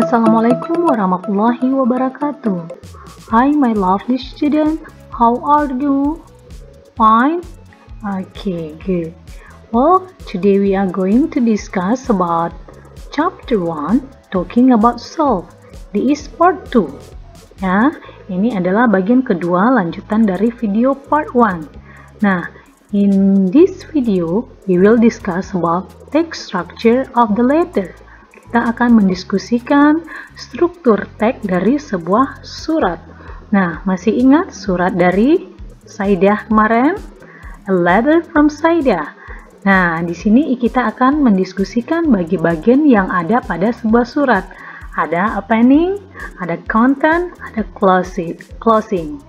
Assalamualaikum warahmatullahi wabarakatuh. Hi my lovely student, how are you? Fine? Okay, good. Well, today we are going to discuss about chapter 1, talking about self. This is part 2. Ya, ini adalah bagian kedua lanjutan dari video part 1. Nah, in this video, we will discuss about text structure of the letter. Kita akan mendiskusikan struktur teks dari sebuah surat. Nah, masih ingat surat dari Saidah kemarin? A letter from Saidah. Nah, di sini kita akan mendiskusikan bagian yang ada pada sebuah surat. Ada opening, ada content, ada closing.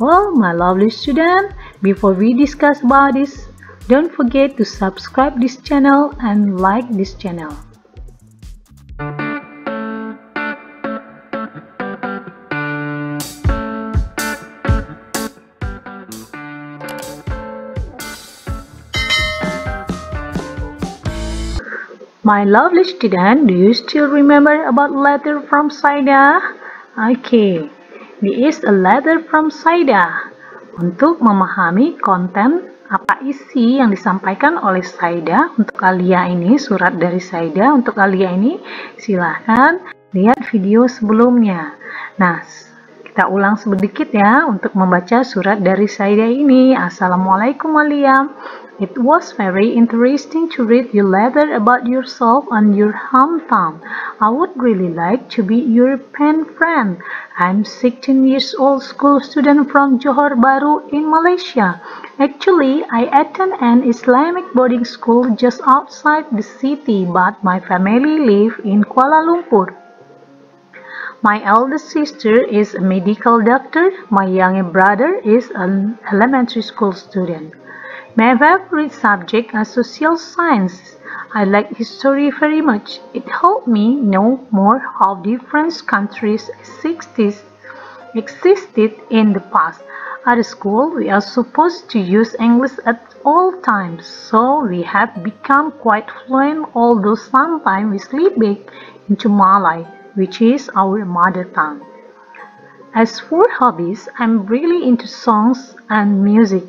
Well, my lovely student, before we discuss about this, don't forget to subscribe this channel and like this channel. My lovely student, do you still remember about letter from Saidah? Okay, this is a letter from Saidah. Untuk memahami konten apa isi yang disampaikan oleh Saidah untuk Alia ini, surat dari Saidah untuk Alia ini, silahkan lihat video sebelumnya. Nah, kita ulang sedikit ya untuk membaca surat dari Saidah ini. Assalamualaikum Alia. It was very interesting to read your letter about yourself and your hometown. I would really like to be your pen friend. I'm 16 years old school student from Johor Bahru in Malaysia. Actually, I attend an Islamic boarding school just outside the city, but my family live in Kuala Lumpur. My eldest sister is a medical doctor. My younger brother is an elementary school student. My favorite subject are social sciences. I like history very much. It helped me know more how different countries existed in the past. At school, we are supposed to use English at all times, so we have become quite fluent, although sometimes we slip back into Malay, which is our mother tongue. As for hobbies, I'm really into songs and music.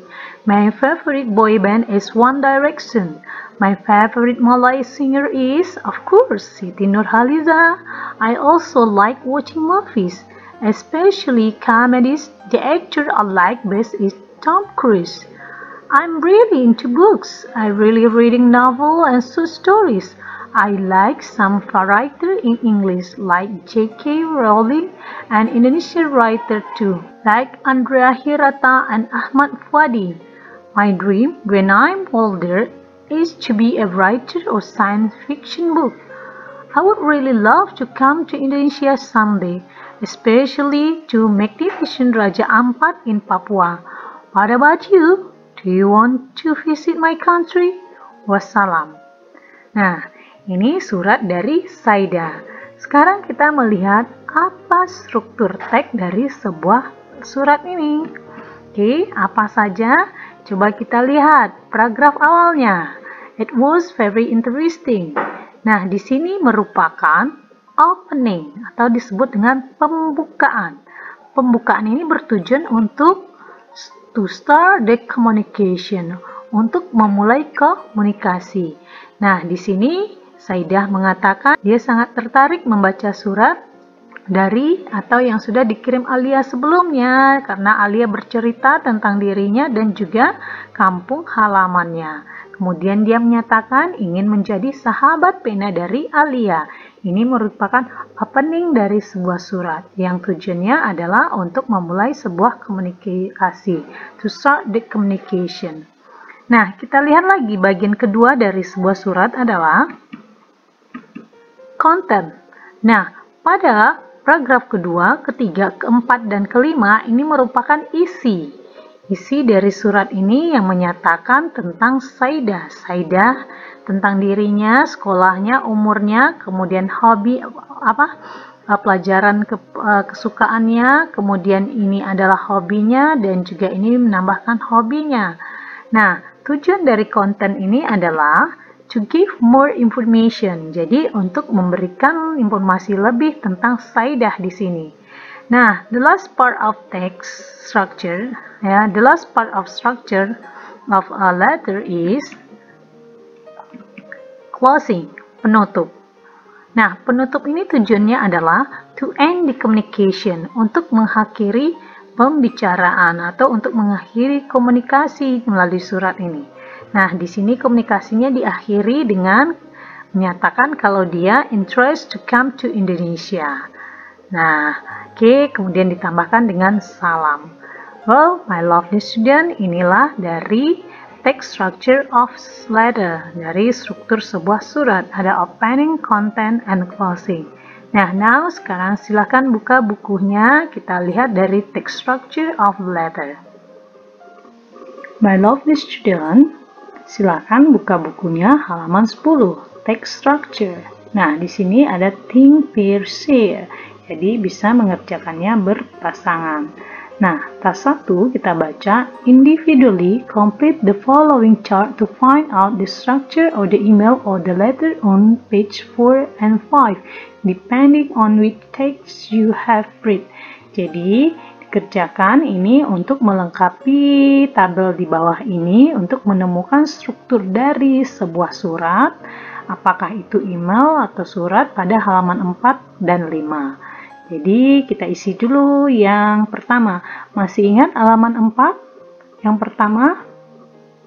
My favorite boy band is One Direction. My favorite Malay singer is, of course, Siti Nurhaliza. I also like watching movies, especially comedies. The actor I like best is Tom Cruise. I'm really into books. I really reading novels and short stories. I like some writers in English like J.K. Rowling and Indonesian writer too, like Andrea Hirata and Ahmad Fuadi. My dream when I'm older is to be a writer of science fiction book. I would really love to come to Indonesia someday, especially to Magnificent Raja Ampat in Papua. What about you? Do you want to visit my country? Wassalam. Nah, ini surat dari Saidah. Sekarang kita melihat apa struktur teks dari sebuah surat ini. Oke, apa saja? Coba kita lihat paragraf awalnya. It was very interesting. Nah, di sini merupakan opening atau disebut dengan pembukaan. Pembukaan ini bertujuan untuk to start the communication, untuk memulai komunikasi. Nah, di sini Saidah mengatakan dia sangat tertarik membaca surat dari atau yang sudah dikirim Alia sebelumnya karena Alia bercerita tentang dirinya dan juga kampung halamannya. Kemudian dia menyatakan ingin menjadi sahabat pena dari Alia. Ini merupakan opening dari sebuah surat yang tujuannya adalah untuk memulai sebuah komunikasi, to start the communication. Nah, kita lihat lagi bagian kedua dari sebuah surat adalah content. Nah, pada paragraf kedua, ketiga, keempat, dan kelima ini merupakan isi. Isi dari surat ini yang menyatakan tentang Saidah. Saidah tentang dirinya, sekolahnya, umurnya, kemudian hobi pelajaran kesukaannya, kemudian ini adalah hobinya dan juga ini menambahkan hobinya. Nah, tujuan dari konten ini adalah to give more information. Jadi untuk memberikan informasi lebih tentang Saidah di sini. Nah, the last part of text structure, ya, the last part of structure of a letter is closing, penutup. Nah, penutup ini tujuannya adalah to end the communication, untuk mengakhiri pembicaraan atau untuk mengakhiri komunikasi melalui surat ini. Nah, di sini komunikasinya diakhiri dengan menyatakan kalau dia interest to come to Indonesia. Nah, oke, kemudian ditambahkan dengan salam. Well, my lovely student, inilah dari text structure of letter, dari struktur sebuah surat. Ada opening, content, and closing. Nah, now sekarang silakan buka bukunya, kita lihat dari text structure of letter. My lovely student, silakan buka bukunya halaman 10, text structure. Nah, di sini ada think, pair, share. Jadi bisa mengerjakannya berpasangan. Nah, task 1 kita baca, individually complete the following chart to find out the structure of the email or the letter on page 4 and 5, depending on which text you have read. Jadi, kerjakan ini untuk melengkapi tabel di bawah ini untuk menemukan struktur dari sebuah surat, apakah itu email atau surat pada halaman 4 dan 5. Jadi kita isi dulu yang pertama. Masih ingat halaman 4? Yang pertama,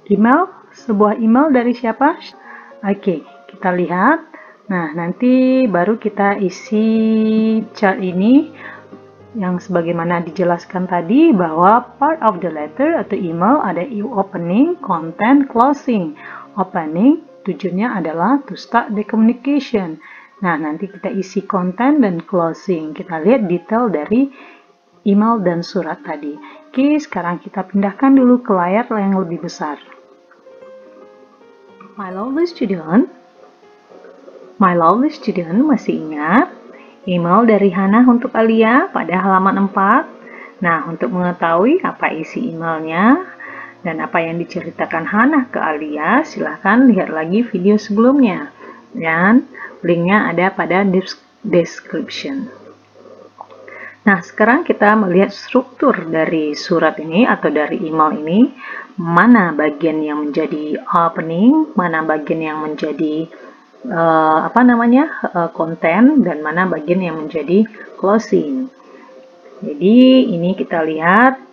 email, sebuah email dari siapa? Oke, kita lihat. Nah, nanti baru kita isi chart ini yang sebagaimana dijelaskan tadi bahwa part of the letter atau email ada opening, content, closing. Opening tujuannya adalah to start the communication. Nah, nanti kita isi content dan closing. Kita lihat detail dari email dan surat tadi. Oke, sekarang kita pindahkan dulu ke layar yang lebih besar. My lovely student, masih ingat email dari Hana untuk Alia pada halaman 4. Nah, untuk mengetahui apa isi emailnya dan apa yang diceritakan Hana ke Alia, silahkan lihat lagi video sebelumnya. Dan linknya ada pada description. Nah, sekarang kita melihat struktur dari surat ini atau dari email ini. Mana bagian yang menjadi opening, mana bagian yang menjadi konten, dan mana bagian yang menjadi closing. Jadi ini kita lihat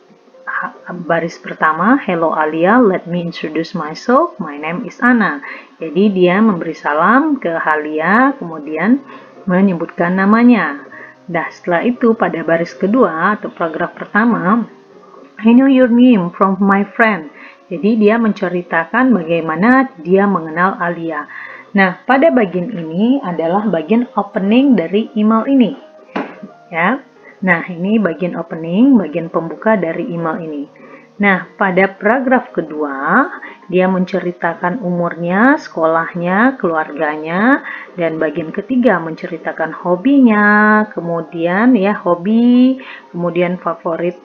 baris pertama, hello Alia, let me introduce myself, my name is Anna. Jadi dia memberi salam ke Alia, kemudian menyebutkan namanya. Nah, setelah itu pada baris kedua atau paragraf pertama, I know your name from my friend. Jadi dia menceritakan bagaimana dia mengenal Alia. Nah, pada bagian ini adalah bagian opening dari email ini. Ya. Nah, ini bagian opening, bagian pembuka dari email ini. Nah, pada paragraf kedua, dia menceritakan umurnya, sekolahnya, keluarganya, dan bagian ketiga menceritakan hobinya, kemudian ya hobi, kemudian favorit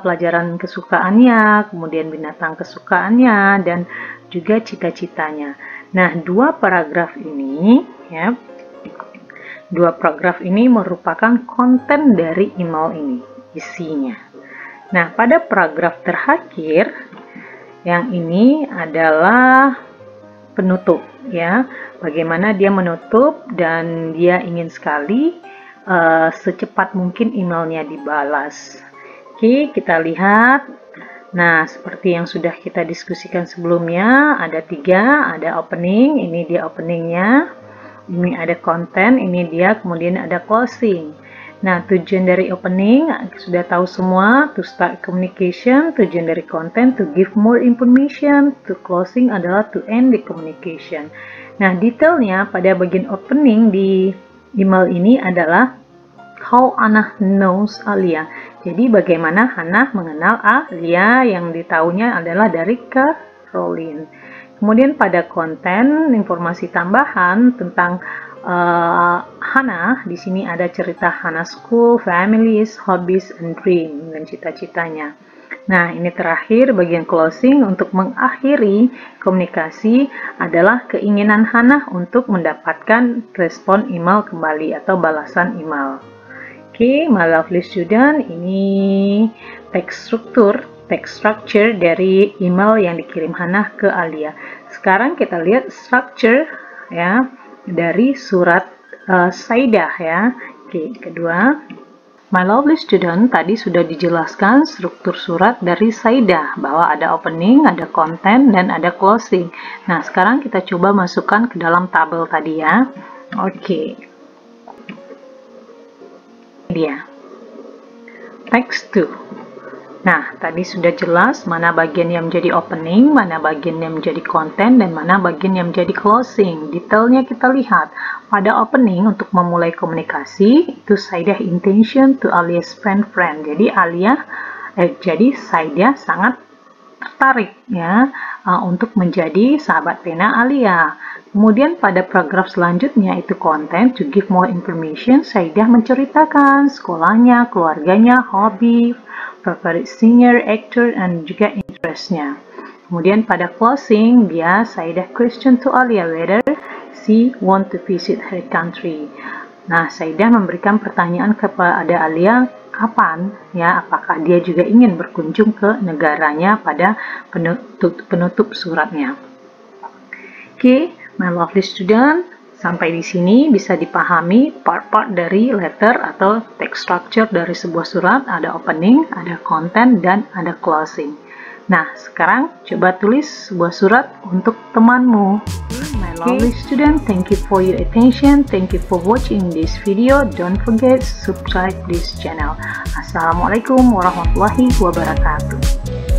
pelajaran kesukaannya, kemudian binatang kesukaannya, dan juga cita-citanya. Nah, dua paragraf ini merupakan konten dari email ini, isinya. Nah, pada paragraf terakhir, yang ini adalah penutup, ya. Bagaimana dia menutup dan dia ingin sekali secepat mungkin emailnya dibalas. Oke, kita lihat. Nah, seperti yang sudah kita diskusikan sebelumnya, ada 3, ada opening, ini dia openingnya, ini ada content, ini dia, kemudian ada closing. Nah, tujuan dari opening sudah tahu semua, to start communication, tujuan dari content, to give more information, to closing adalah to end the communication. Nah, detailnya pada bagian opening di email ini adalah how Anna knows Alia. Jadi bagaimana Hana mengenal Alia, yang ditahunya adalah dari Caroline. Kemudian pada konten, informasi tambahan tentang Hana. Di sini ada cerita Hana school, families, hobbies, and dream, dan cita-citanya. Nah, ini terakhir bagian closing. Untuk mengakhiri komunikasi adalah keinginan Hannah untuk mendapatkan respon email kembali atau balasan email. Oke, my lovely student, ini text structure dari email yang dikirim Hannah ke Alia. Sekarang kita lihat structure ya dari surat Saidah ya. Oke, kedua, my lovely student, tadi sudah dijelaskan struktur surat dari Saidah bahwa ada opening, ada content, dan ada closing. Nah, sekarang kita coba masukkan ke dalam tabel tadi ya. Oke. Dia text 2. Nah, tadi sudah jelas mana bagian yang menjadi opening, mana bagian yang menjadi content, dan mana bagian yang menjadi closing. Detailnya kita lihat. Pada opening, untuk memulai komunikasi, itu Saidah intention to Alia's friend. Jadi Saidah sangat tertarik ya untuk menjadi sahabat pena Alia. Kemudian pada paragraf selanjutnya itu content, to give more information, Saidah menceritakan sekolahnya, keluarganya, hobi, favorite singer, actor, dan juga interestnya. Kemudian pada closing, Saidah question to Alia whether she want to visit her country. Nah, Saidah memberikan pertanyaan kepada Alia, kapan ya, apakah dia juga ingin berkunjung ke negaranya pada penutup suratnya. Oke, my lovely student, sampai di sini bisa dipahami part-part dari letter atau text structure dari sebuah surat. Ada opening, ada content, dan ada closing. Nah, sekarang coba tulis sebuah surat untuk temanmu. My lovely student, thank you for your attention. Thank you for watching this video. Don't forget to subscribe this channel. Assalamualaikum warahmatullahi wabarakatuh.